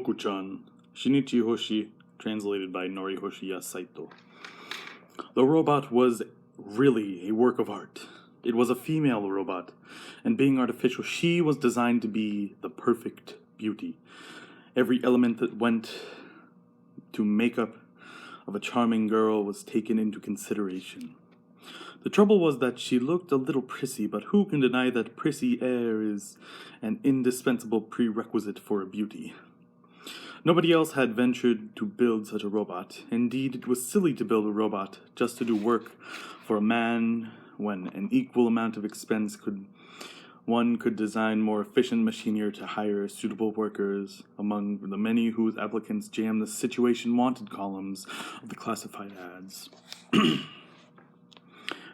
Bokko-chan, Shinichi Hoshi, translated by Norihoshi Saito. The robot was really a work of art. It was a female robot, and being artificial, she was designed to be the perfect beauty. Every element that went to makeup of a charming girl was taken into consideration. The trouble was that she looked a little prissy, but who can deny that prissy air is an indispensable prerequisite for a beauty? Nobody else had ventured to build such a robot. Indeed, it was silly to build a robot just to do work for a man when an equal amount of expense one could design more efficient machinery to hire suitable workers among the many whose applicants jammed the situation wanted columns of the classified ads.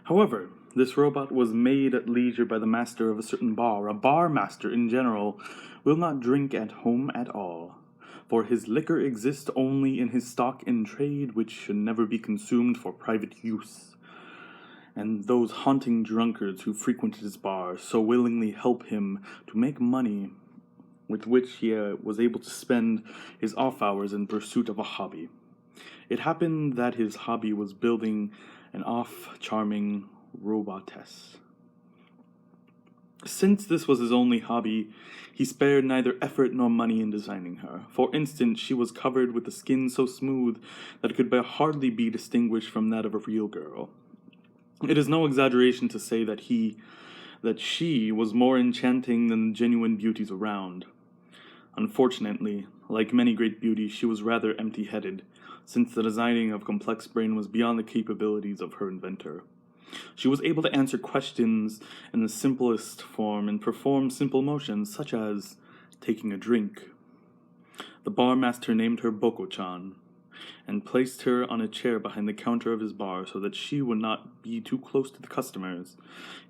However, this robot was made at leisure by the master of a certain bar. A bar master, in general, will not drink at home at all, for his liquor exists only in his stock in trade, which should never be consumed for private use. And those haunting drunkards who frequented his bar so willingly help him to make money with which he was able to spend his off hours in pursuit of a hobby. It happened that his hobby was building an charming robotess. Since this was his only hobby, he spared neither effort nor money in designing her. For instance, she was covered with a skin so smooth that it could hardly be distinguished from that of a real girl. It is no exaggeration to say that she was more enchanting than the genuine beauties around. Unfortunately, like many great beauties, she was rather empty-headed, since the designing of complex brain was beyond the capabilities of her inventor. She was able to answer questions in the simplest form and perform simple motions, such as taking a drink. The bar master named her Bokko-chan, and placed her on a chair behind the counter of his bar so that she would not be too close to the customers.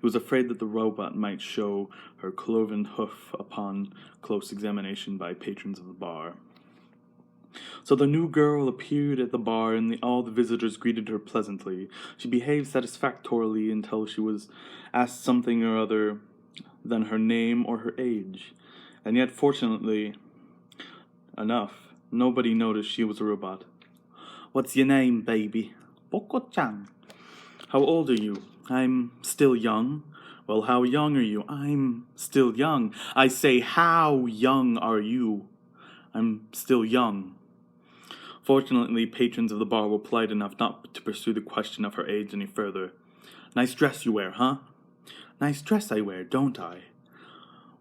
He was afraid that the robot might show her cloven hoof upon close examination by patrons of the bar. So the new girl appeared at the bar, and all the visitors greeted her pleasantly. She behaved satisfactorily until she was asked something or other than her name or her age. And yet, fortunately enough, nobody noticed she was a robot. "What's your name, baby?" "Bokko-chan." "How old are you?" "I'm still young." "Well, how young are you?" "I'm still young." "I say, how young are you?" "I'm still young." Fortunately, patrons of the bar were polite enough not to pursue the question of her age any further. "Nice dress you wear, huh?" "Nice dress I wear, don't I?"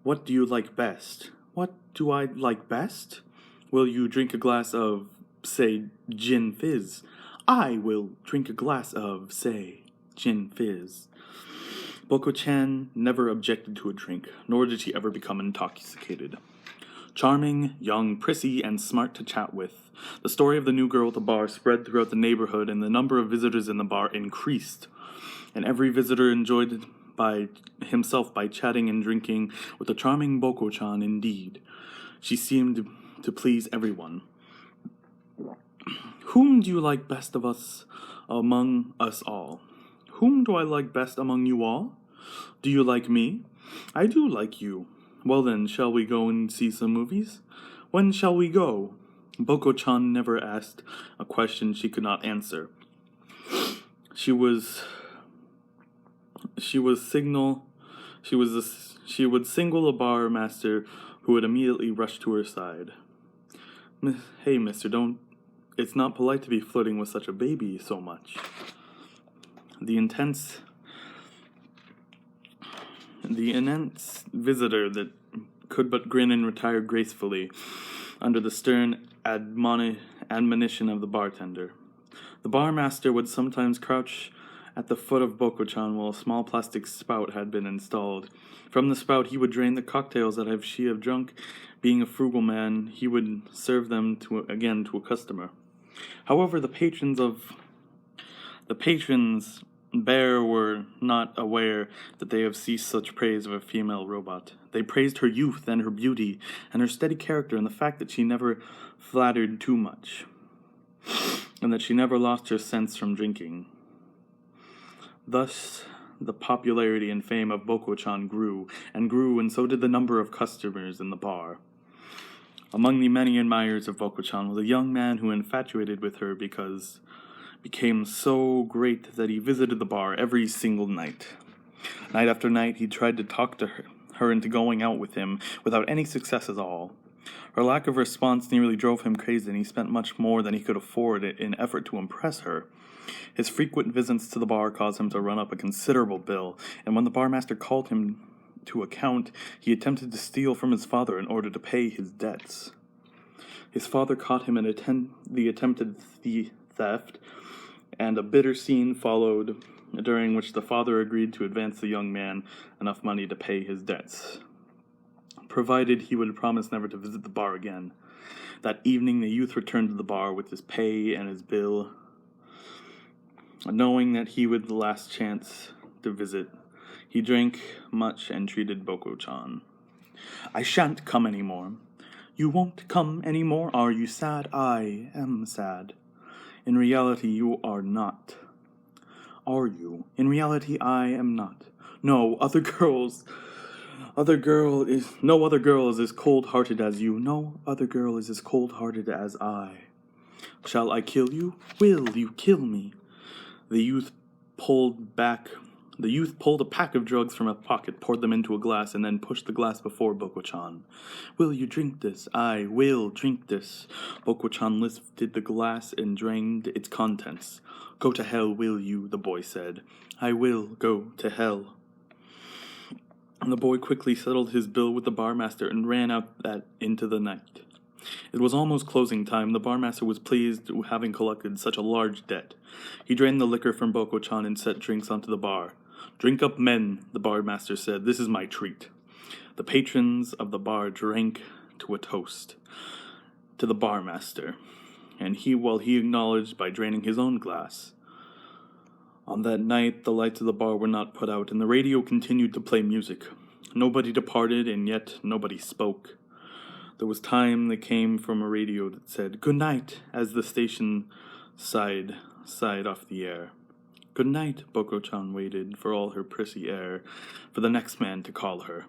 "What do you like best?" "What do I like best?" "Will you drink a glass of, say, gin fizz?" "I will drink a glass of, say, gin fizz." Bokko-chan never objected to a drink, nor did she ever become intoxicated. Charming, young, prissy, and smart to chat with, the story of the new girl at the bar spread throughout the neighborhood, and the number of visitors in the bar increased. And every visitor enjoyed himself by chatting and drinking with the charming Bokko-chan. Indeed, she seemed to please everyone. "Whom do you like best of us among us all?" "Whom do I like best among you all?" "Do you like me?" "I do like you." "Well then, shall we go and see some movies?" "When shall we go?" Bokko-chan never asked a question she could not answer. She would single a bar master who would immediately rush to her side. "Hey, mister, it's not polite to be flirting with such a baby so much." The immense visitor that could but grin and retire gracefully under the stern admonition of the bartender. The bar master would sometimes crouch at the foot of Bokko-chan while a small plastic spout had been installed. From the spout he would drain the cocktails that she had drunk. Being a frugal man, he would serve them to a customer. However, the patrons were not aware that they have ceased such praise of a female robot. They praised her youth and her beauty and her steady character and the fact that she never flattered too much and that she never lost her sense from drinking. Thus, the popularity and fame of Bokko-chan grew, and so did the number of customers in the bar. Among the many admirers of Bokko-chan was a young man who infatuated with her because became so great that he visited the bar every single night. Night after night, he tried to talk to her into going out with him without any success at all. Her lack of response nearly drove him crazy, and he spent much more than he could afford in effort to impress her. His frequent visits to the bar caused him to run up a considerable bill, and when the barmaster called him to account, he attempted to steal from his father in order to pay his debts. His father caught him in the attempted theft, and a bitter scene followed, during which the father agreed to advance the young man enough money to pay his debts, provided he would promise never to visit the bar again. That evening, the youth returned to the bar with his pay and his bill. Knowing that he would the last chance to visit, he drank much and treated Bokko-chan. "I shan't come any more." "You won't come any more? Are you sad?" "I am sad." "In reality, you are not." "Are you?" "In reality, I am not." No other girl is as cold-hearted as you. No other girl is as cold-hearted as I. Shall I kill you? Will you kill me? The youth pulled a pack of drugs from a pocket, poured them into a glass, and then pushed the glass before Bokko-chan. "Will you drink this?" "I will drink this." Bokko-chan lifted the glass and drained its contents. "Go to hell, will you?" the boy said. "I will go to hell." And the boy quickly settled his bill with the barmaster and ran out into the night. It was almost closing time. The barmaster was pleased with having collected such a large debt. He drained the liquor from Bokko-chan and set drinks onto the bar. "Drink up, men," the barmaster said. "This is my treat." The patrons of the bar drank to a toast to the barmaster, and while he acknowledged by draining his own glass. On that night, the lights of the bar were not put out, and the radio continued to play music. Nobody departed, and yet nobody spoke. There was time that came from a radio that said, "Good night," as the station sighed off the air. "Good night," Bokko-chan waited, for all her prissy air, for the next man to call her.